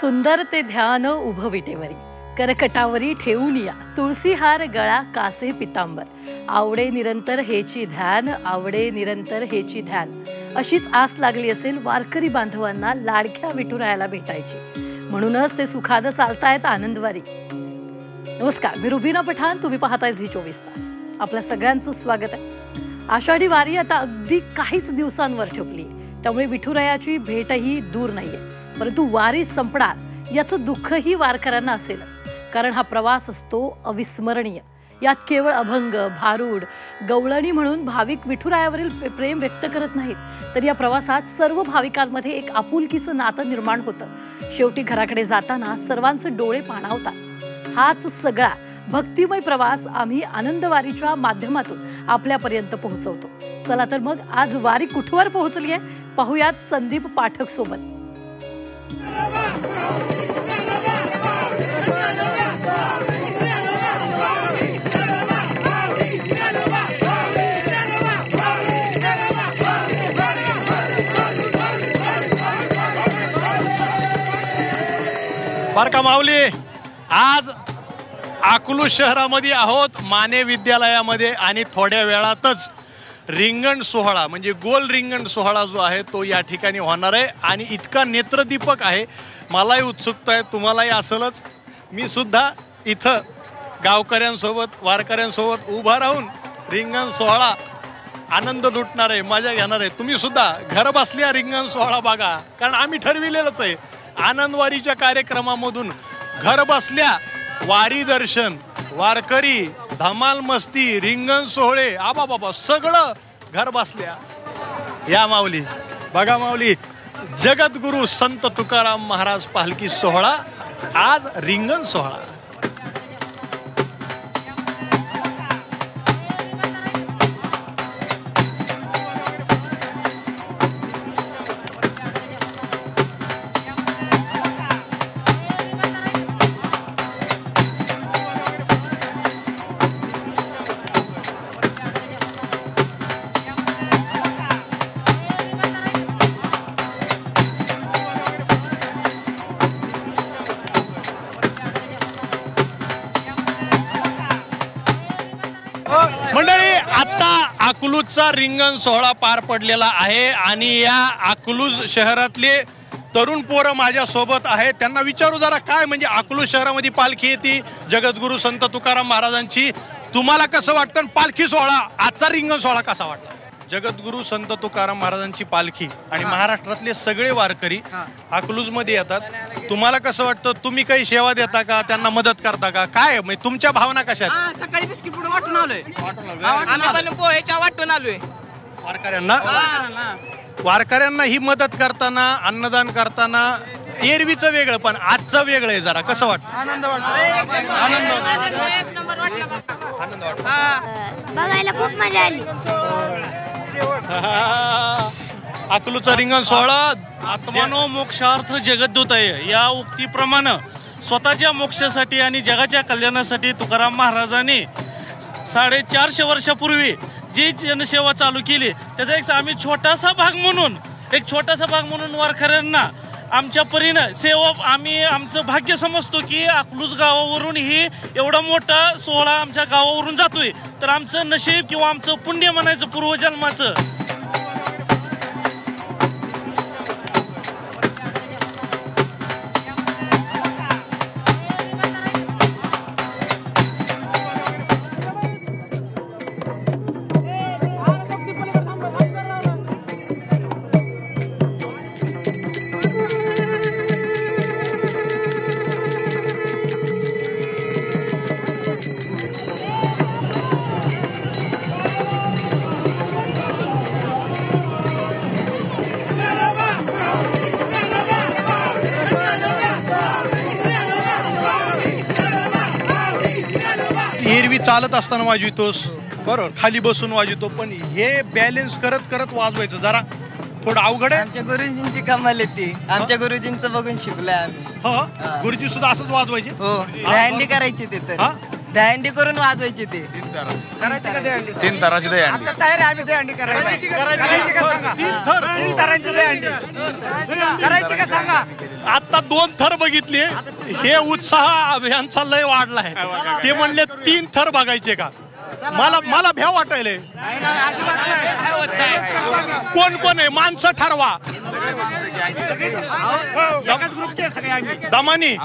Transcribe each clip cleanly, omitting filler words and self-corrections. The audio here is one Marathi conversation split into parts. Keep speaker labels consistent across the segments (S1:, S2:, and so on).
S1: सुंदर ते ध्यान उभं विटेवरी, करकटावरी ठेवून या तुळसी हार गळा कासे पितांबर, आवडे निरंतर हेची ध्यान, आवडे निरंतर हेची ध्यान. अशीच आस लागली असेल वारकरी बांधवांना लाडक्या विठुरायाला भेटायची. म्हणूनच ते सुखाद चालतायत आनंदवारी. नमस्कार, मी रुबीना पठाण, तुम्ही पाहताय झी 24 तास. आपल्या सगळ्यांचं स्वागत आहे. आषाढी वारी आता अगदी काहीच दिवसांवर ठेपली, त्यामुळे विठुरायाची भेटही दूर नाहीये. परंतु वारी संपणार याचं दुःखही वारकऱ्यांना असेलच, कारण हा प्रवास असतो अविस्मरणीय. यात केवळ अभंग, भारूड, गवळणी म्हणून भाविक विठुरायावरील प्रेम व्यक्त करत नाहीत, तर या प्रवासात सर्व भाविकांमध्ये एक आपुलकीचं नातं निर्माण होतं. शेवटी घराकडे जाताना सर्वांचे डोळे पाणावतात. हाच सगळा भक्तिमय प्रवास आम्ही आनंदवारीच्या माध्यमातून आपल्यापर्यंत पोहोचवतो. चला तर मग आज वारी कुठवर पोहोचली आहे पाहूयात संदीप पाठक सोबत.
S2: बर का माऊली, आज अकलूज शहरामध्ये आहोत, माने विद्यालयामध्ये, आणि थोड्या वेळातच रिंगण सोहळा म्हणजे गोल रिंगण सोहळा जो आहे तो या ठिकाणी होणार आहे. आणि इतका नेत्रदीपक आहे, मलाही उत्सुकता आहे, तुम्हालाही असेलच. मी सुद्धा इथं गावकऱ्यांसोबत वारकऱ्यांसोबत उभा राहून रिंगण सोहळा आनंद लुटणार आहे, मजा घेणार आहे. तुम्ही सुद्धा घर बसल्या रिंगण सोहळा बघा, कारण आम्ही ठरविलेलंच आहे आनंदवारीच्या कार्यक्रमामधून घर बसल्या वारी दर्शन, वारकरी, धमाल मस्ती, रिंगण सोहळे, आबा बाबा सगळं घर बसल्या. या माऊली बघा, माऊली जगद्गुरु संत तुकाराम महाराज पालखी सोहळा, आज रिंगण सोहळा. मंडळी, आता अकलूजचा रिंगण सोहळा पार पडलेला आहे आणि या अकलूज शहरातले तरुण पोरं माझ्या सोबत आहेत. त्यांना विचारू जरा, काय म्हणजे अकलूज शहरामध्ये पालखी येते जगद्गुरु संत तुकाराम महाराजांची, तुम्हाला कसं वाटतं? पालखी सोहळा, आजचा रिंगण सोहळा कसा वाटला? जगद्गुरु संत तुकाराम महाराजांची पालखी आणि महाराष्ट्रातले सगळे वारकरी अकलूज मध्ये येतात. तुम्हाला कसं वाटतं? तुम्ही काही सेवा देता का, त्यांना मदत करता का, काय म्हणजे तुमच्या भावना कशा आहेत?
S3: सकाळी बिस्किट पुढे वाटून आलोय, पोहेच्या वाटून आलोय
S2: वारकऱ्यांना. वारकऱ्यांना ही मदत करताना, अन्नदान करताना एरवीचं वेगळं पण आजचं वेगळं आहे. जरा कसं वाटतं?
S3: आनंद वाटतो,
S2: आनंद वाटतो,
S4: बघायला खूप मजा आली.
S2: अकलूजचा रिंगण सोहळा
S5: आत्मानो मोक्षार्थ जगद्दूत आहे या उक्तीप्रमाणे स्वतःच्या मोक्षासाठी आणि जगाच्या कल्याणासाठी तुकाराम महाराजांनी 450 वर्षापूर्वी जी जनसेवा चालू केली, त्याचा एक आम्ही छोटासा भाग म्हणून वारकऱ्यांना आमच्या परीनं सेवा आम्ही आमचं भाग्य समजतो की अकलूज गावावरून ही एवढा मोठा सोहळा आमच्या गावावरून जातोय, तर आमचं नशीब किंवा आमचं पुण्य म्हणायचं पूर्वजन्माचं.
S2: एरवी चालत असताना वाजवितोस, बरोबर, खाली बसून वाजवितो, पण हे बॅलन्स करत करत वाजवायचं जरा थोडं अवघड आहे.
S3: आमच्या गुरुजींची कमाल येते, आमच्या गुरुजींचं बघून शिकलोय आम्ही.
S2: हो, गुरुजी सुद्धा असंच वाजवायचे.
S3: हो, दहीहंडी करायची ते, तर दहीहंडी करून वाजवायची ते.
S6: 3 ताराची दहीहंडी.
S3: तयार आहे, आम्ही दहीहंडी करायची का सांगा?
S2: 3 थर
S3: 3 तारांची दहीहंडी करायची का सांगा?
S2: आता 2 थर बघितले, हे उत्साह यांचा लय वाढलाय. ते म्हणले 3 थर बघायचे का? मला भ्या वाटायले. कोण कोण आहे माणसं ठरवा. दमानी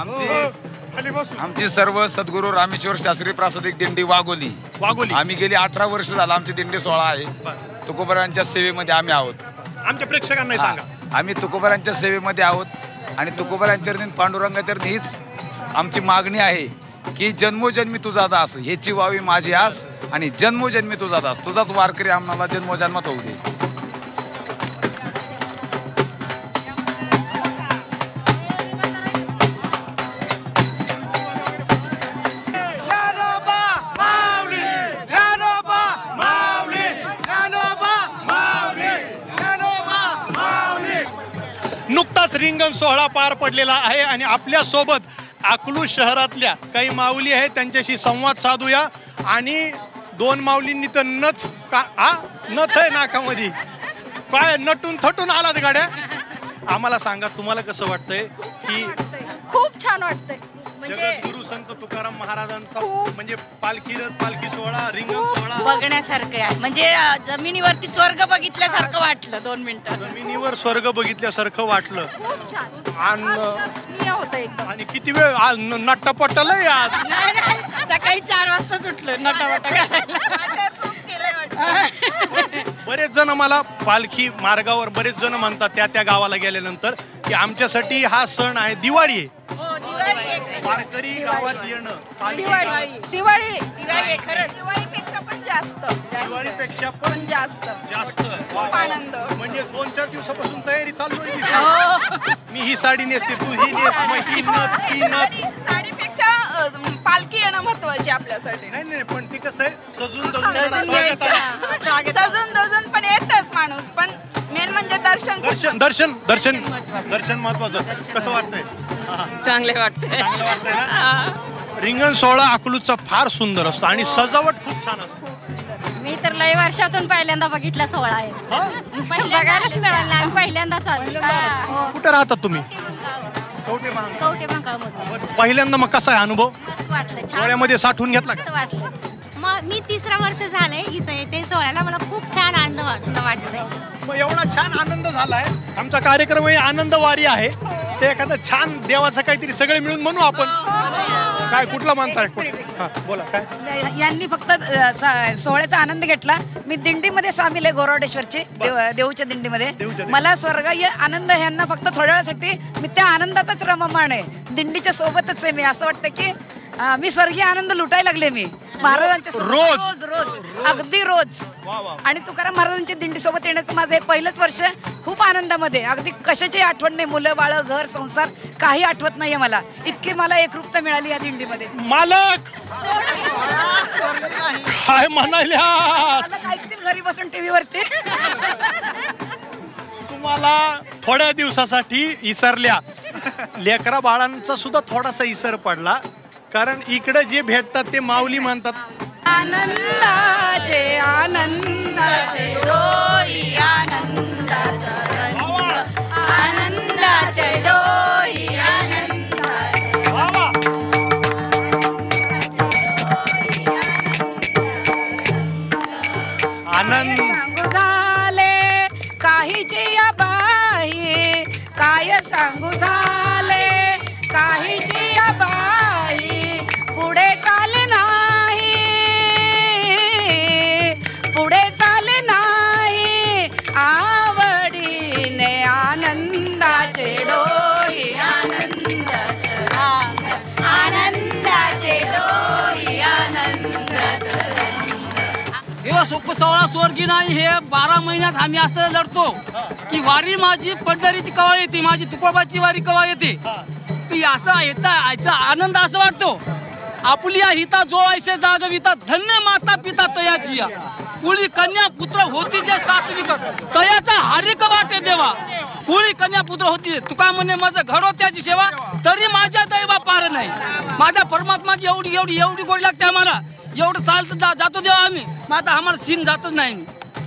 S6: आमची सर्व सद्गुरू रामेश्वर शास्त्री प्रासादिक दिंडी वाघोली. आम्ही गेली 18 वर्ष झालं आमची दिंडी सोहळा आहे. तुकोबारांच्या सेवेमध्ये आम्ही आहोत.
S2: आमच्या प्रेक्षकांना सांगा.
S6: आम्ही तुकोबारांच्या सेवेमध्ये आहोत आणि तुकोबारांच्या पांडुरंगाच्या हीच आमची मागणी आहे की जन्मोजन्मी तुझा दास ह्याची व्हावी माझी आस आणि जन्मोजन्मी तुझा दास तुझाच वारकरी आम्हाला जन्मोजन्मात होऊ दे.
S2: नुकताच रिंगण सोहळा पार पडलेला आहे आणि आपल्या सोबत अकलूज शहरातल्या काही माऊली आहेत, त्यांच्याशी संवाद साधूया. आणि 2 माऊलींनी तर नथ आहे नाकामध्ये. काय नटून थटून आलात गाड्या. आम्हाला सांगा तुम्हाला कसं वाटतंय? की
S4: खूप छान वाटतंय. म्हणजे
S2: गुरु संत तुकाराम महाराजांचा म्हणजे पालखी सोहळा, रिंगण सोहळा
S4: बघण्यासारखं आहे. म्हणजे जमिनीवरती स्वर्ग बघितल्यासारखं वाटलं. 2 मिनिटं
S2: जमिनीवर स्वर्ग बघितल्यासारखं वाटलं.
S4: खूप छान
S2: आणि किती वेळ नट्टपट्टलंय आज.
S4: सकाळी 4 वाजता सुटलं नटावटा.
S2: बरेच जण मला पालखी मार्गावर बरेच जण म्हणतात त्या गावाला गेल्यानंतर की आमच्यासाठी हा सण आहे, दिवाळी आहे. वारकरी गावात येणं
S4: दिवाळीपेक्षा पण जास्त.
S2: दिवाळीपेक्षा पण
S4: जास्त खूप आनंद.
S2: म्हणजे 2-4 दिवसापासून तयारी चालू आहे. मी ही साडी नेसते, तू ही नेस.
S4: साडीपेक्षा पालखी येणं महत्वाची आपल्यासाठी.
S2: नाही पण ते कसं आहे सजून
S4: दजून पण येतच माणूस. पण मेन म्हणजे
S2: दर्शन महत्वाचं. कसं वाटतंय?
S3: चांगले वाटते.
S2: रिंगण सोहळा अकलूजचा फार सुंदर असतो आणि सजावट खूप छान असते.
S4: मी तर लय वर्षातून पहिल्यांदा बघितला सोहळा आहे. बघायलाच मिळालं नाही. पहिल्यांदा चालू.
S2: कुठे राहतात तुम्ही?
S4: कवठे महांकाळ.
S2: पहिल्यांदा मग कसा आहे अनुभव?
S4: वाटलं
S2: डोळ्यामध्ये साठवून घेतला का?
S4: वाटलं. मग मी 3रा वर्ष झालंय इथं येते सोहळ्याला. मला खूप छान आनंद वाटतंय.
S2: मग एवढा छान आनंद झालाय. आमचा कार्यक्रम आनंद वारी आहे. ते एखादं छान देवाचं काहीतरी सगळे मिळून म्हणू आपण. काय कुठला म्हणताय? बोला काय.
S7: यांनी फक्त सोहळ्याचा आनंद घेतला. मी दिंडीमध्ये सामील आहे, गोरवडेश्वरचे देऊच्या दिंडीमध्ये. मला स्वर्गीय आनंद ह्यांना फक्त थोड्या वेळासाठी मी त्या आनंदातच रममाण आहे. दिंडीच्या सोबतच आहे मी. असं वाटतं की मी स्वर्गीय आनंद लुटायला लागले मी महाराजांच्या रोज अगदी रोज. आणि तुकाराम महाराजांच्या दिंडी सोबत येण्याचं माझं हे पहिलंच वर्ष. खूप आनंदामध्ये. अगदी कशाची आठवण नाही. मुलं बाळ घर संसार काही आठवत नाहीये मला. इतकी मला एकरूपता मिळाली या दिंडीमध्ये.
S2: मालक काय म्हणाल्या
S7: घरी बसून टीव्हीवरती.
S2: तुम्हाला थोड्या दिवसासाठी इसरल्या. लेकरा बाळांचा सुद्धा थोडासा इसर पडला. कारण इकडे जे भेटतात ते माऊली म्हणतात.
S7: आनंदाचे डोई आनंदाचे डोई
S2: आनंद
S7: सांगू झाले काहीची या बाई. काय सांगू झाले काहीची या बाई. पुढे चाले नाही आवडीने आनंदाचे डोई आनंदाचे डोई
S8: हे सुख सोहळा स्वर्गी नाही. हे 12 महिन्यात आम्ही असं लढतो की वारी माझी पंढरीची कवा येते, माझी तुकोबाची वारी कवा येते. ती असा याचा आनंद असं वाटतो. आपल्या हिता जो ऐसे जागविता धन्य माता पिता तयाची. कुळी कन्या पुत्र होती जे सात्विक तयाचा हारिक वाटे देवा. कुळी कन्या पुत्र होती. तुका म्हणे माझं घडो त्याची सेवा तरी माझ्या दैवा पार नाही. माझ्या परमात्माची एवढी गोडी लागते आम्हाला. एवढं चालतं जातो देवा आम्ही. मग आता आम्हाला सीन जातच नाही.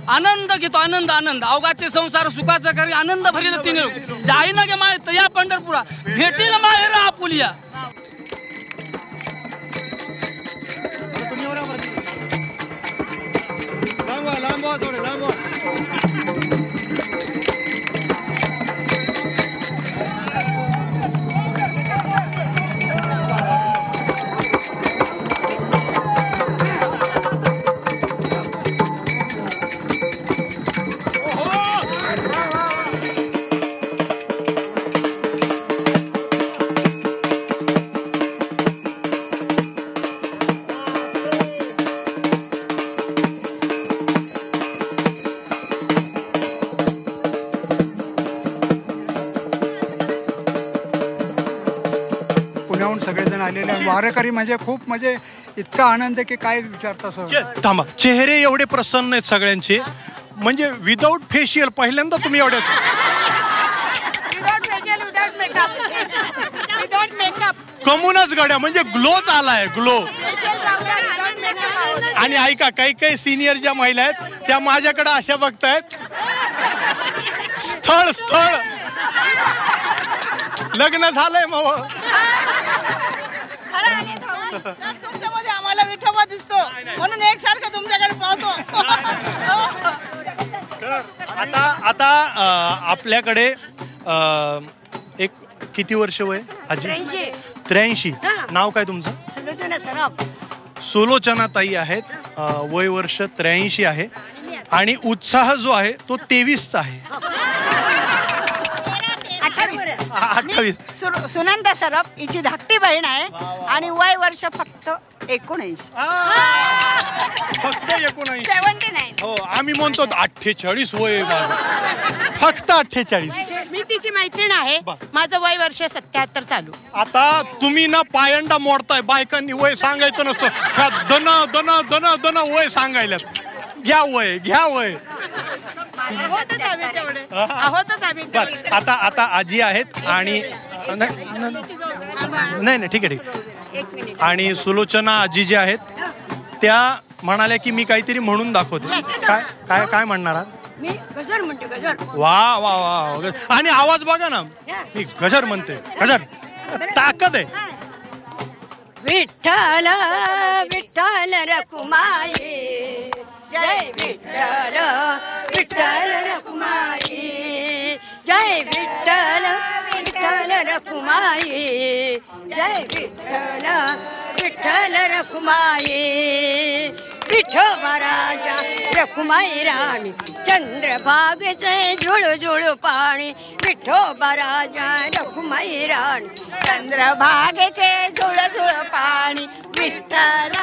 S8: आनंद घेतो. आनंद अवघाचे संसार सुखाचा करी आनंद भरेल तिने जाईना गे माय तया पंढरपुरा भेटील माय रा आपुलिया.
S9: सगळेजण आलेले वारकरी म्हणजे खूप म्हणजे इतका आनंद की काय विचारता सर.
S2: थांबा, चेहरे एवढे प्रसन्न आहेत सगळ्यांचे, म्हणजे विदाऊट फेशियल पहिल्यांदा तुम्ही एवढ्याच. कमूनच गड्या, म्हणजे ग्लोच आलाय, ग्लो. आणि ऐका, काही काही सिनियर ज्या महिला आहेत त्या माझ्याकडे अशा बघतायत, स्थळ स्थळ लग्न झालंय मग.
S10: तुमच्यामध्ये आम्हाला विठोबा दिसतो म्हणून एकसारखं तुमच्याकडे पाहतो.
S2: आता आपल्याकडे एक किती वर्ष वय आजी? 83. नाव काय तुमचं? सुलोचना ताई आहेत. वय वर्ष 83 आहे आणि उत्साह जो आहे तो 23चा आहे. 28.
S10: सुनंदा सरप हिची धाकटी बहीण आहे आणि वय वर्ष फक्त 19.
S2: फक्त 19.
S10: 79.
S2: हो, आम्ही म्हणतो 48 वय माझं, फक्त 48.
S10: मी तिची मैत्रीण आहे. माझं वय वर्ष 77 चालू.
S2: आता तुम्ही ना पायंडा मोडताय, बायकांनी वय सांगायचं नसतं. दन दन दन दन वय सांगायला. घ्या वय, घ्या वय. आता आजी आहेत आणि नाही ठीक आहे, ठीक. आणि सुलोचना आजी जे आहेत त्या म्हणाल्या की मी काहीतरी म्हणून दाखवते. काय काय काय म्हणणार आहात?
S10: मी गजर म्हणते, गजर.
S2: वा वा वा. आणि आवाज बघा ना, मी गजर म्हणते, गजर. ताकद आहे.
S10: विठ्ठल विठ्ठल रखुमाई, जय विठ्ठल विठ्ठल रखुमाई, जय विठ्ठल विठ्ठल रखुमाई, जय विठ्ठल विठ्ठल रखुमाई. विठोबा राजा रखुमाई राणी, चंद्रभागेचे झुळझुळ पाणी. विठोबा राजा रखुमाई राणी, चंद्रभागेचे झुळझुळ पाणी. विठ्ठल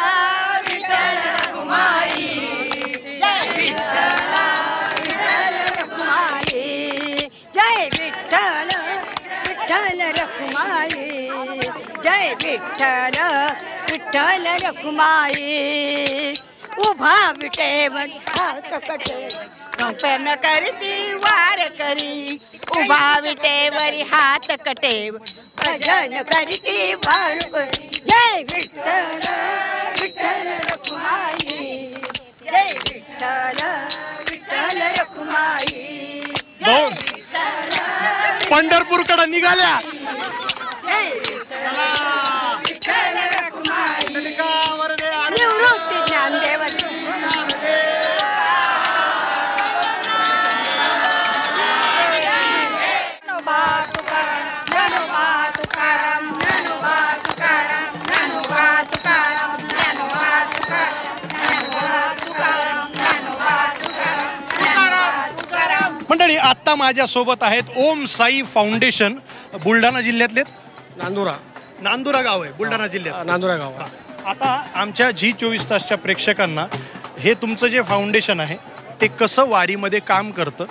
S10: विठ्ठल रखुमाई, जय विठ्ठल विठ्ठल रखुमाई, जय विठ्ठल विठ्ठल रखुमाई, जय विठ्ठल विठ्ठल रखुमाई. उभा विटेवर हात कटे, कंपन करती वार करी. उभा विटेवरी हात कटेव, भजन करती वार करी. जय विठ्ठल विठ्ठल रखुमाई, जय विठ्ठल विठ्ठल रखुमाई.
S2: पंढरपूरकडे निघाल्या.
S10: जय विठ्ठल विठ्ठल रखुमाई, निवृत्ती ज्ञानदेव.
S2: मंडळी, आत्ता माझ्या सोबत आहेत ओम साई फाउंडेशन, बुलढाणा जिल्ह्यातले नांदुरा गाव आहे, बुलढाणा जिल्ह्यात
S11: नांदुरा गाव.
S2: आता आमच्या झी24 तासच्या प्रेक्षकांना हे तुमचं जे फाउंडेशन आहे ते कसं वारीमध्ये काम करतं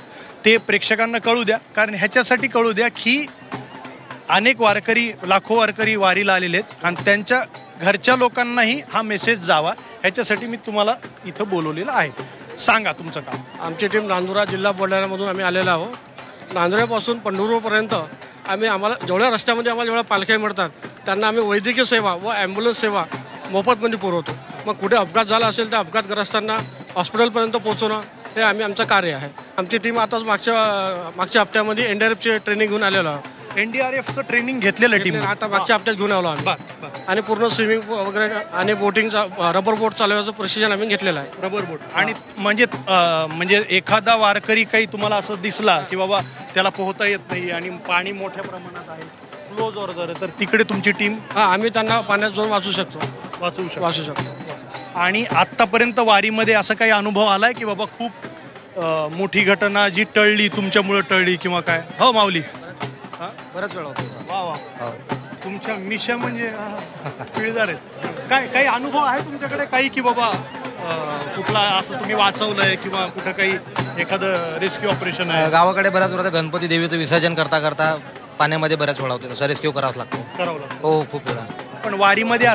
S2: ते प्रेक्षकांना कळू द्या. कारण ह्याच्यासाठी कळू द्या की अनेक वारकरी, लाखो वारकरी वारीला आलेले आहेत आणि त्यांच्या घरच्या लोकांनाही हा मेसेज जावा, ह्याच्यासाठी मी तुम्हाला इथं बोलवलेलं आहे. सांगा तुमचं काम.
S11: आमची टीम नांदुरा जिल्हा बुलढाण्यामधून आम्ही आलेलो आहोत. नांदुऱ्यापासून पंढरपूरपर्यंत आम्हाला जेवढ्या रस्त्यामध्ये आम्हाला जेवढ्या पालख्या मिळतात त्यांना आम्ही वैद्यकीय सेवा व ॲम्ब्युलन्स सेवा मोफतमध्ये पुरवतो. मग कुठे अपघात झाला असेल तर अपघातग्रस्तांना हॉस्पिटलपर्यंत पोहोचवणं हे आमचं कार्य आहे. आमची टीम आताच मागच्या हप्त्यामध्ये NDRFची ट्रेनिंग घेऊन आलेलो आहोत.
S2: NDRFचं ट्रेनिंग घेतलेलं टीम
S11: आता मागच्या हप्त्यात घेऊन आलो आम्ही आणि पूर्ण स्विमिंग वगैरे आणि बोटिंगचा रबर बोट चालवायचं प्रशिक्षण आम्ही घेतलेलं आहे.
S2: रबर बोट आणि म्हणजे एखादा वारकरी काही तुम्हाला असं दिसला की बाबा त्याला पोहता येत नाही आणि पाणी मोठ्या प्रमाणात आहे, फ्लो जोर तर तिकडे तुमची टीम
S11: आम्ही त्यांना पाण्यात जाऊन वाचू शकतो.
S2: आणि आतापर्यंत वारीमध्ये असं काही अनुभव आलाय की बाबा खूप मोठी घटना जी टळली तुमच्यामुळे टळली किंवा काय? हो माऊली,
S12: बऱ्याच वेळा होतो.
S2: वा वा, तुमच्या मिशा म्हणजे पिळदार आहेत. काय काही अनुभव आहे तुमच्याकडे काही की बाबा कुठला असं तुम्ही वाचवलंय किंवा कुठं काही एखादं रेस्क्यू ऑपरेशन आहे?
S12: गावाकडे बऱ्याच वेळा गणपती देवीचं विसर्जन करता पाण्यामध्ये बऱ्याच वेळा होते, तसं रेस्क्यू करावं लागतं. हो, खूप वेळा.
S2: पण वारीमध्ये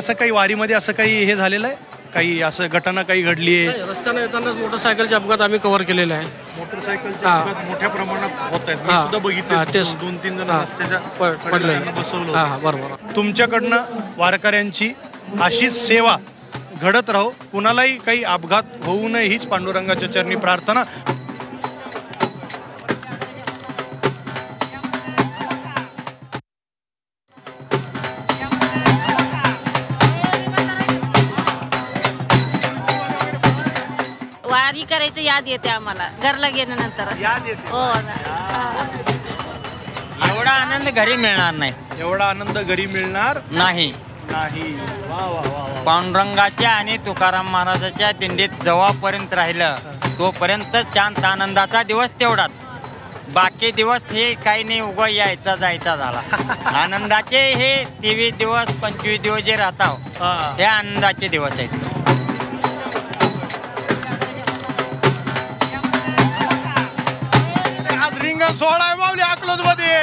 S2: असं काही हे झालेलं आहे, काही असं घटना काही घडली आहे?
S11: रस्त्याने येतानाच मोटरसायकलचे अपघात आम्ही कव्हर केलेले आहे.
S2: मोटरसायकलचे अपघात मोठ्या प्रमाणात होत आहेत. मी सुद्धा बघितलं, 2-3 जण रस्त्याच्या
S11: पडलेले
S2: बसवलं.
S11: बरोबर.
S2: तुमच्याकडनं वारकऱ्यांची अशीच सेवा घडत राहो, कुणालाही काही अपघात होऊ नये हीच पांडुरंगाच्या चरणी प्रार्थना.
S4: वारी करायचं याद येते आम्हाला, घरला गेल्यानंतर
S2: याद येते.
S4: हो.
S13: एवढा आनंद घरी मिळणार नाही.
S2: एवढा आनंद घरी मिळणार
S13: नाही.
S2: वा वा वा.
S13: पांडुरंगाच्या आणि तुकाराम महाराजाच्या दिंडीत जेव्हापर्यंत राहिलं तोपर्यंत शांत आनंदाचा दिवस तेवढाच. बाकी दिवस हे काही नाही, उगा यायचा जायचा झाला. आनंदाचे हे 23 दिवस 25 दिवस जे राहतात हे आनंदाचे दिवस आहेत.
S2: रिंगण सोहळा आहे माऊली अकलूज मध्ये.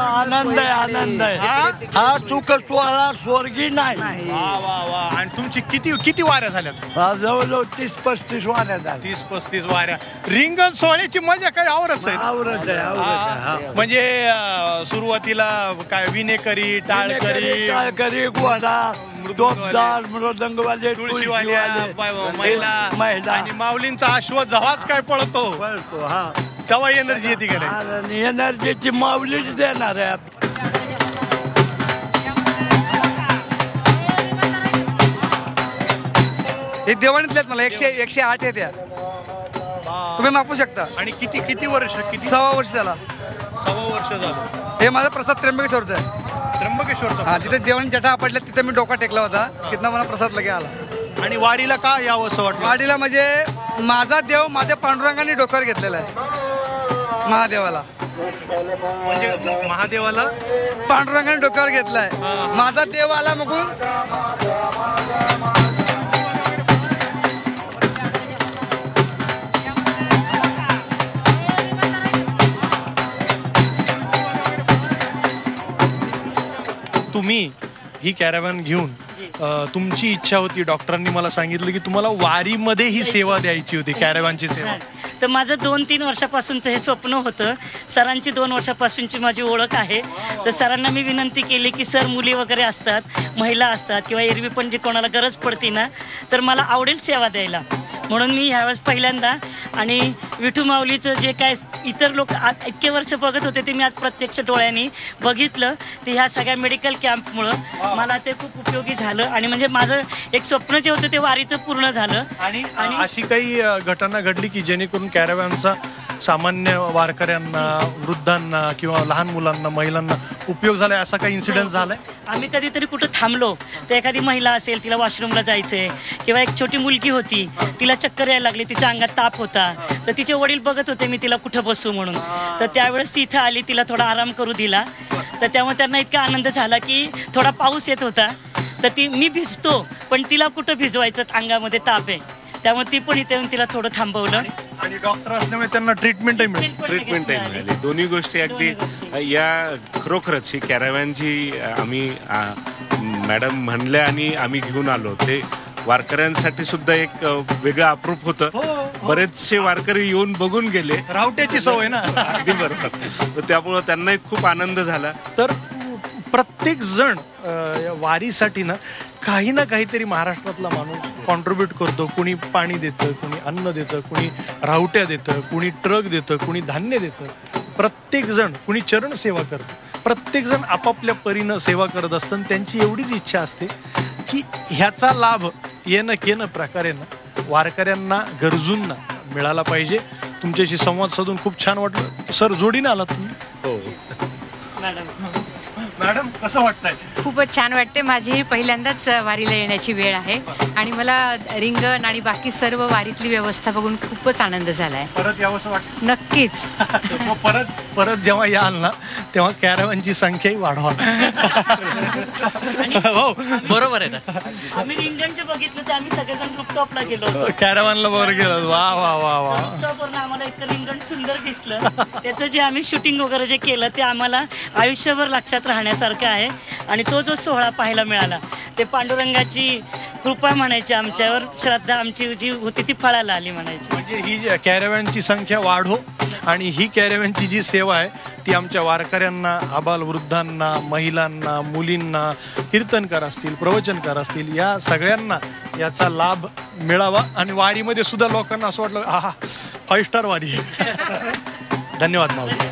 S14: आनंद आहे. हा चूक सोहळा स्वर्गी नाही.
S2: वा वा वा. आणि तुमची किती वाऱ्या झाल्यात?
S14: जवळजवळ 30-35 वाऱ्या झाल्या.
S2: 30-35 वाऱ्या. रिंगण सोहळ्याची मजा काही आवरच आहे. म्हणजे सुरुवातीला काय विनेकरी, टाळकरी,
S14: घोडा, टोपदार, मृदंगवाले,
S2: तुळशीवाल्या, महिला आणि माऊलींचा अश्व जवाच काय पळतो तेव्हा एनर्जी येते का नाही?
S14: एनर्जीची माऊलीच देणार आहे.
S15: हे देवाणीतल्यात मला 108 येत्या, तुम्ही मापू शकता.
S2: आणि किती वर्ष?
S15: 6 वर्ष झाला.
S2: 6 वर्ष झालं.
S15: हे माझा प्रसाद त्र्यंबकेश्वरचा आहे.
S2: त्र्यंबकेश्वरचा?
S15: हा, तिथे देवाणी जटा आपटल्या, तिथे मी डोका टेकला होता, तिथनं मला प्रसाद लगे आला.
S2: आणि वारीला का यावं असं वाटलं?
S15: वारीला म्हणजे माझा देव माझ्या पांडुरंगाने डोक्यावर घेतलेला आहे. महादेवाला
S2: म्हणजे महादेवाला
S15: पांडुरंगाने डोक्यावर घेतलाय. माझा देव आला बघून
S2: तुम्ही ही कॅरेव्हॅन घेऊन तुमची इच्छा होती, डॉक्टरांनी मला सांगितलं की तुम्हाला वारीमध्ये ही सेवा द्यायची होती, कॅरेव्हॅनची सेवा.
S16: तर माझं 2-3 वर्षापासूनचं हे स्वप्न होतं. सरांची 2 वर्षापासूनची माझी ओळख आहे. तर सरांना मी विनंती केली की सर, मुली वगैरे असतात, महिला असतात किंवा एरवी पण जे कोणाला गरज पडते ना, तर मला आवडेल सेवा द्यायला. म्हणून मी ह्यावेळेस पहिल्यांदा आणि विठू माऊलीचं जे काय इतर लोक इतके वर्ष बघत होते ते मी आज प्रत्यक्ष डोळ्यांनी बघितलं. ते ह्या सगळ्या मेडिकल कॅम्पमुळं मला ते खूप उपयोगी झालं. आणि म्हणजे माझं एक स्वप्न जे होतं ते वारीचं पूर्ण झालं.
S2: आणि अशी काही घटना घडली की जेणेकरून कॅरेव्हॅनचा सामान्य वारकऱ्यांना, वृद्धांना किंवा लहान मुलांना, महिलांना उपयोग झालाय, असा काही इन्सिडेंट झालाय?
S16: आम्ही कधीतरी कुठं थांबलो तर एखादी महिला असेल, तिला वॉशरूमला जायचंय, किंवा एक छोटी मुलगी होती, तिला चक्कर यायला लागली, तिच्या अंगात ताप होता, तर तिचे वडील बघत होते मी तिला कुठं बसू म्हणून. तर त्यावेळेस ती इथं आली, तिला थोडा आराम करू दिला. तर त्यामुळे त्यांना इतका आनंद झाला की थोडा पाऊस येत होता, तर मी भिजतो पण तिला कुठं भिजवायचं, अंगामध्ये ताप आहे, त्यामुळे ती पण इथे येऊन तिला थोडं थांबवलं.
S2: आणि डॉक्टर असल्यामुळे त्यांना ट्रीटमेंटही
S17: मिळाली. दोन्ही गोष्टी अगदी या खरोखरच ही कॅरेव्हॅनची आम्ही मॅडम म्हणल्या आणि आम्ही घेऊन आलो. ते वारकऱ्यांसाठी सुद्धा एक वेगळं अप्रूप होतं. बरेचसे वारकरी येऊन बघून गेले.
S2: रावट्याची सवय ना.
S17: अगदी बरोबर. त्यामुळं त्यांनाही खूप आनंद झाला.
S2: तर प्रत्येक जण या वारीसाठी ना काहीतरी महाराष्ट्रातला माणूस कॉन्ट्रीब्यूट करतो. कुणी पाणी देतं, कुणी अन्न देतं, कुणी रावट्या देतं, कुणी ट्रक देतं, कुणी धान्य देतं. प्रत्येकजण कुणी चरणसेवा करतं. प्रत्येकजण आपापल्या परीनं सेवा करत असतं. त्यांची एवढीच इच्छा असते की ह्याचा लाभ येणं प्रकारे ना वारकऱ्यांना, गरजूंना मिळाला पाहिजे. तुमच्याशी संवाद साधून खूप छान वाटलं. सर, जोडीने आलात तुम्ही? हो मॅडम, कसं वाटतंय?
S18: खूपच छान वाटते. माझी पहिल्यांदाच वारीला येण्याची वेळ आहे आणि मला रिंगण आणि बाकी सर्व वारीतली व्यवस्था बघून खूपच आनंद झालाय.
S2: परत यावंसं वाटतं?
S18: नक्कीच.
S2: परत जेव्हा याल ना तेव्हा कॅरॅव्हनची संख्याही वाढवा. हो,
S16: बरोबर आहे ना. आम्ही रिंगणचे बघितलं तर आम्ही सगळेजण रूफटॉपला गेलो.
S2: कॅरॅव्हनला वर गेलो. वा वा वा वा.
S16: रूफटॉपवरून आम्हाला एक रिंगण सुंदर दिसलं. त्याचं जे आम्ही शूटिंग वगैरे जे केलं ते आम्हाला आयुष्यभर लक्षात राहण्यासारखं आहे. आणि तो जो सोहळा पाहायला मिळाला ते पांडुरंगाची कृपा म्हणायची, आमच्यावर श्रद्धा आमची जी होती ती फळाला आली म्हणायची.
S2: म्हणजे ही कॅरॅव्हनची संख्या वाढो आणि ही कॅरॅव्हनची जी सेवा आहे ती आमच्या वारकऱ्यांना, आबालवृद्धांना, महिलांना, मुलींना, कीर्तनकार असतील, प्रवचनकार असतील, या सगळ्यांना याचा लाभ मिळावा. आणि वारीमध्ये सुद्धा लोकांना असं वाटलं आहा 5 स्टार वारी आहे. धन्यवाद माऊली.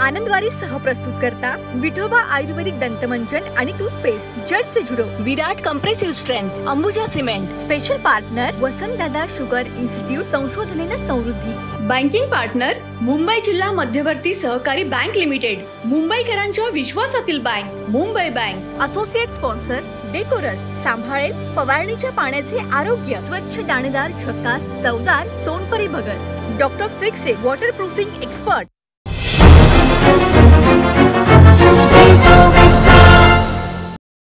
S19: आनंदवारी सहप्रस्तुत करता विठोबा आयुर्वेदिक दंतमंजन आणि टूथपेस्ट, जड से जुडो,
S1: Virat compressive strength, Ambuja cement,
S19: special partner Vasantdada sugar institute, संशोधनेनं समृद्धी.
S20: बँकिंग पार्टनर मुंबई जिल्हा मध्यवर्ती सहकारी बँक लिमिटेड, मुंबईकरांच्या विश्वासातील bank Mumbai bank.
S19: Associate sponsor Decorus, सांभाळेल फवारणीच्या पाण्याचे आरोग्य, स्वच्छ, दाणेदार, झकास, चवदार Sonpari Bhagat. Doctor Fixit waterproofing expert.